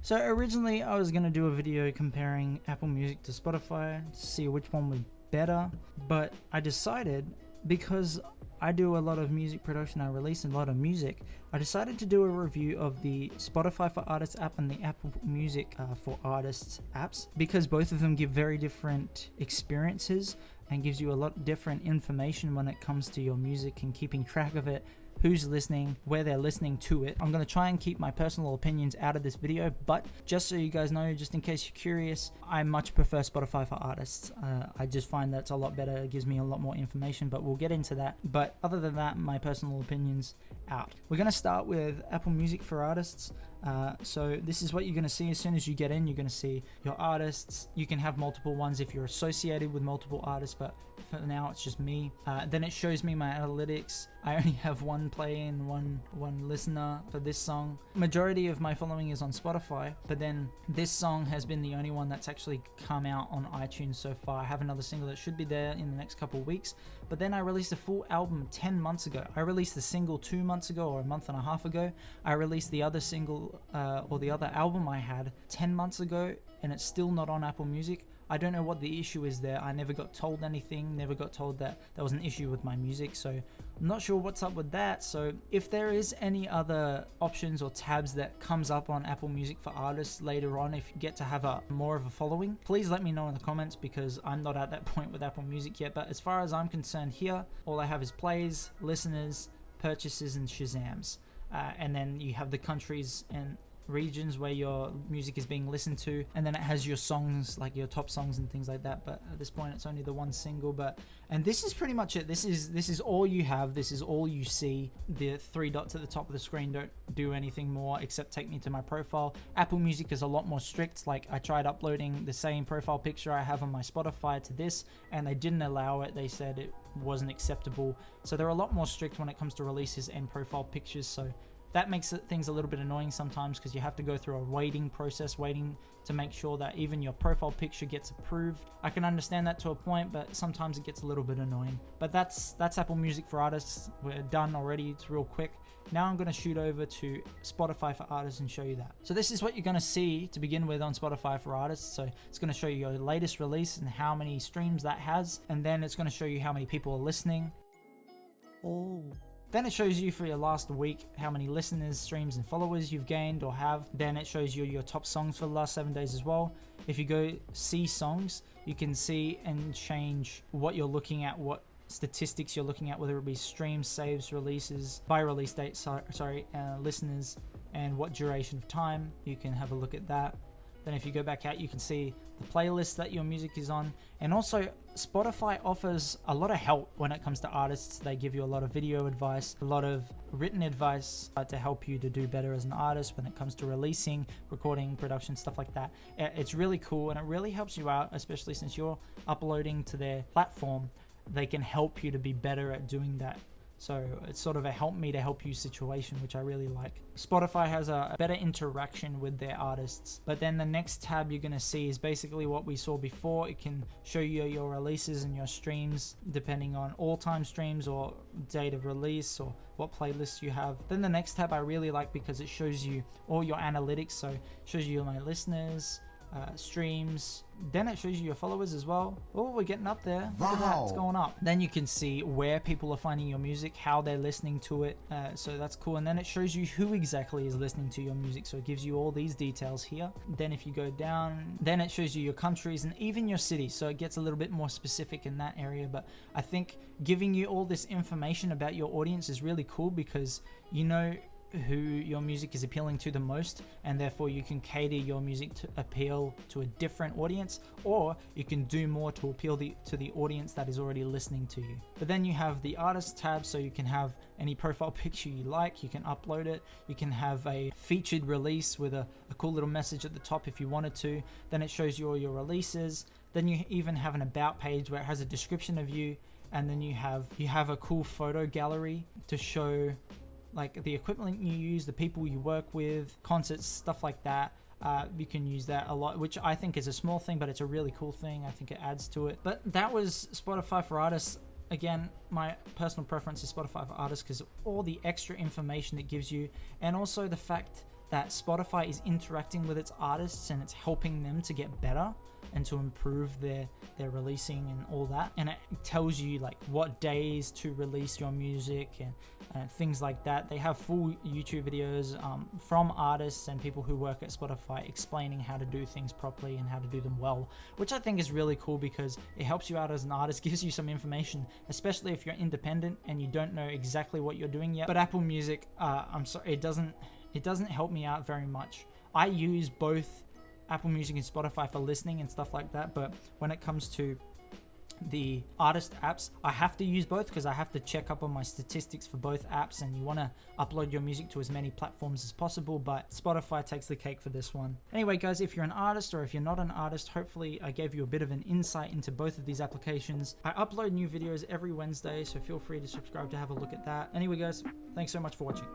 So originally I was going to do a video comparing Apple Music to Spotify to see which one was better, but I decided, because I do a lot of music production, I release a lot of music, I decided to do a review of the Spotify for Artists app and the Apple Music for Artists apps, because both of them give very different experiences and gives you a lot different information when it comes to your music and keeping track of it, who's listening, where they're listening to it. I'm going to try and keep my personal opinions out of this video, but just so you guys know, just in case you're curious, I much prefer Spotify for Artists. I just find that's a lot better. It gives me a lot more information, but we'll get into that. But other than that, my personal opinions out. We're going to start with Apple Music for Artists. So this is what you're going to see as soon as you get in. You're going to see your artists. You can have multiple ones if you're associated with multiple artists, but for now it's just me. Then it shows me my analytics. I only have one play and one listener for this song. Majority of my following is on Spotify, but then this song has been the only one that's actually come out on iTunes so far. I have another single that should be there in the next couple of weeks, but then I released a full album 10 months ago. I released the single 2 months ago or a month and a half ago. I released the other single or the other album I had 10 months ago, and it's still not on Apple Music. I don't know what the issue is there. I never got told anything, never got told that there was an issue with my music, so I'm not sure what's up with that. So if there is any other options or tabs that comes up on Apple Music for Artists later on, if you get to have more of a following, please let me know in the comments, because I'm not at that point with Apple Music yet. But as far as I'm concerned here, all I have is plays, listeners, purchases, and Shazams. And then you have the countries and regions where your music is being listened to, and then it has your songs, like your top songs and things like that. But at this point it's only the one single. And this is pretty much it. This is all you have. This is all you see. The 3 dots at the top of the screen don't do anything more except take me to my profile. Apple Music is a lot more strict. Like, I tried uploading the same profile picture I have on my Spotify to this, and they didn't allow it. They said it wasn't acceptable. So they're a lot more strict when it comes to releases and profile pictures. So that makes things a little bit annoying sometimes, because you have to go through a waiting process, waiting to make sure that even your profile picture gets approved. I can understand that to a point, but sometimes it gets a little bit annoying. But that's Apple Music for Artists. We're done already. It's real quick. Now I'm going to shoot over to Spotify for Artists and show you that. So this is what you're going to see to begin with on Spotify for Artists. So it's going to show you your latest release and how many streams that has, and then it's going to show you how many people are listening. Then it shows you for your last week how many listeners, streams, and followers you've gained or have. Then it shows you your top songs for the last 7 days as well. If you go see songs, you can see and change what you're looking at, what statistics you're looking at, whether it be streams, saves, releases, by release date, listeners, and what duration of time. You can have a look at that. Then if you go back out, you can see the playlist that your music is on. And also, Spotify offers a lot of help when it comes to artists. They give you a lot of video advice, a lot of written advice to help you to do better as an artist when it comes to releasing, recording, production, stuff like that. It's really cool, and it really helps you out, especially since you're uploading to their platform. They can help you to be better at doing that. So it's sort of a help me to help you situation, which I really like. Spotify has a better interaction with their artists. But then the next tab you're going to see is basically what we saw before. It can show you your releases and your streams depending on all-time streams or date of release or what playlists you have. Then the next tab I really like, because it shows you all your analytics. So it shows you my listeners, streams, then it shows you your followers as well. Oh, we're getting up there. Look at that, it's going up. Then you can see where people are finding your music, how they're listening to it, so that's cool. And then it shows you who exactly is listening to your music, so it gives you all these details here. Then if you go down, then it shows you your countries and even your cities, so it gets a little bit more specific in that area. But I think giving you all this information about your audience is really cool, because you know who your music is appealing to the most, and therefore you can cater your music to appeal to a different audience, or you can do more to appeal to the audience that is already listening to you. But then you have the artist tab, so you can have any profile picture you like, you can upload it, you can have a featured release with a cool little message at the top if you wanted to. Then it shows you all your releases. Then you even have an about page where it has a description of you, and then you have a cool photo gallery to show like the equipment you use, the people you work with, concerts, stuff like that. You can use that a lot, which I think is a small thing, but it's a really cool thing. I think it adds to it. But that was Spotify for Artists. Again, my personal preference is Spotify for Artists because all the extra information it gives you, and also the fact that Spotify is interacting with its artists and it's helping them to get better and to improve their releasing and all that. And it tells you like what days to release your music and things like that. They have full YouTube videos from artists and people who work at Spotify explaining how to do things properly and how to do them well, which I think is really cool because it helps you out as an artist, gives you some information, especially if you're independent and you don't know exactly what you're doing yet. But Apple Music, I'm sorry, it doesn't help me out very much. I use both Apple Music and Spotify for listening and stuff like that, but when it comes to the artist apps, I have to use both because I have to check up on my statistics for both apps, and you want to upload your music to as many platforms as possible, but Spotify takes the cake for this one. Anyway guys, if you're an artist or if you're not an artist, hopefully I gave you a bit of an insight into both of these applications. I upload new videos every Wednesday, so feel free to subscribe to have a look at that. Anyway guys, thanks so much for watching.